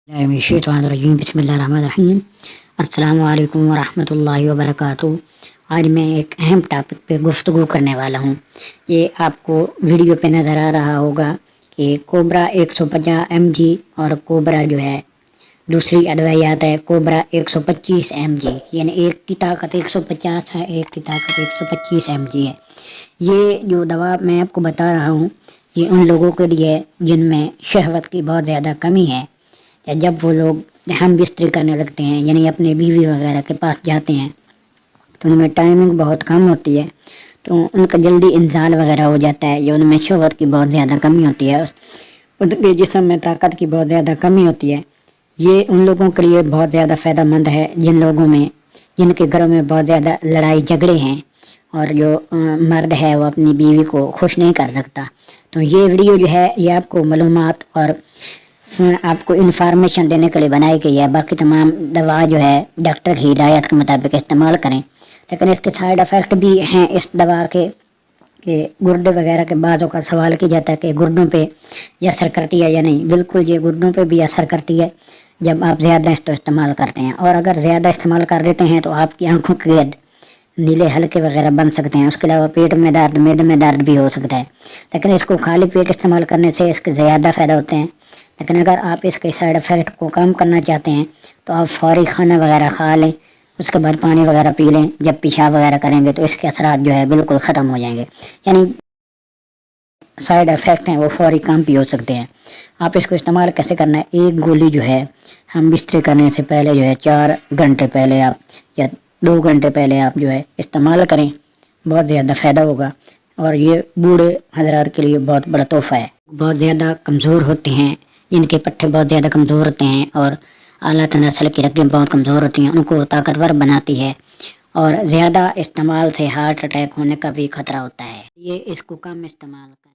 बिस्मिल्लाहिर्रहमानिर्रहीम। अस्सलाम वालेकुम वरहमतुल्लाहि वबरकातुहू। आज मैं एक अहम टॉपिक पे गुफ्तगू करने वाला हूँ। ये आपको वीडियो पे नज़र आ रहा होगा कि कोबरा 150 mg और कोबरा जो है दूसरी अद्वियात है कोबरा 125 mg, यानी एक की ताकत 150 है, एक की ताकत 125 mg है। ये जो दवा मैं आपको बता रहा हूँ ये उन लोगों के लिए जिनमें शहवत की बहुत ज़्यादा कमी है, या जब वो लोग हम बिस्तरी करने लगते हैं यानी अपने बीवी वगैरह के पास जाते हैं तो उनमें टाइमिंग बहुत कम होती है, तो उनका जल्दी इंजाल वगैरह हो जाता है, या उनमें शहवत की बहुत ज़्यादा कमी होती है, उनके जिस्म में ताकत की बहुत ज़्यादा कमी होती है। ये उन लोगों के लिए बहुत ज़्यादा फ़ायदेमंद है जिन लोगों में जिनके घरों में बहुत ज़्यादा लड़ाई झगड़े हैं और जो मर्द है वो अपनी बीवी को खुश नहीं कर सकता। तो ये वीडियो जो है ये आपको मालूमात और आपको इन्फॉर्मेशन देने के लिए बनाई गई है। बाकी तमाम दवा जो है डॉक्टर की हिदायत के मुताबिक इस्तेमाल करें, लेकिन इसके साइड इफ़ेक्ट भी हैं इस दवा के कि गुर्दे वगैरह के बाज़ों का सवाल किया जाता है कि गुर्दों पे ये असर करती है या नहीं। बिल्कुल ये गुर्दों पे भी असर करती है जब आप ज़्यादा इसको इस्तेमाल करते हैं, और अगर ज़्यादा इस्तेमाल कर देते हैं तो आपकी आंखों के नीले हल्के वगैरह बन सकते हैं। उसके अलावा पेट में दर्द, मैदे में दर्द भी हो सकता है, लेकिन इसको खाली पेट इस्तेमाल करने से इसके ज़्यादा फ़ायदा होते हैं। लेकिन अगर आप इसके साइड इफ़ेक्ट को कम करना चाहते हैं तो आप फौरी खाना वगैरह खा लें, उसके बाद पानी वगैरह पी लें। जब पेशाब वगैरह करेंगे तो इसके असरात जो है बिल्कुल ख़त्म हो जाएंगे, यानी साइड इफ़ेक्ट हैं वो फौरी कम भी हो सकते हैं। आप इसको इस्तेमाल कैसे करना है, एक गोली जो है हम बिस्तरी करने से पहले जो है 4 घंटे पहले आप या 2 घंटे पहले आप जो है इस्तेमाल करें, बहुत ज़्यादा फ़ायदा होगा। और ये बूढ़े हजरात के लिए बहुत बड़ा तोहफ़ा है। बहुत ज़्यादा कमज़ोर होते हैं, जिनके पट्टे बहुत ज़्यादा कमज़ोर होते हैं और आला नस्ल की रगें बहुत कमज़ोर होती हैं, उनको ताकतवर बनाती है। और ज़्यादा इस्तेमाल से हार्ट अटैक होने का भी ख़तरा होता है, ये इसको कम इस्तेमाल करें।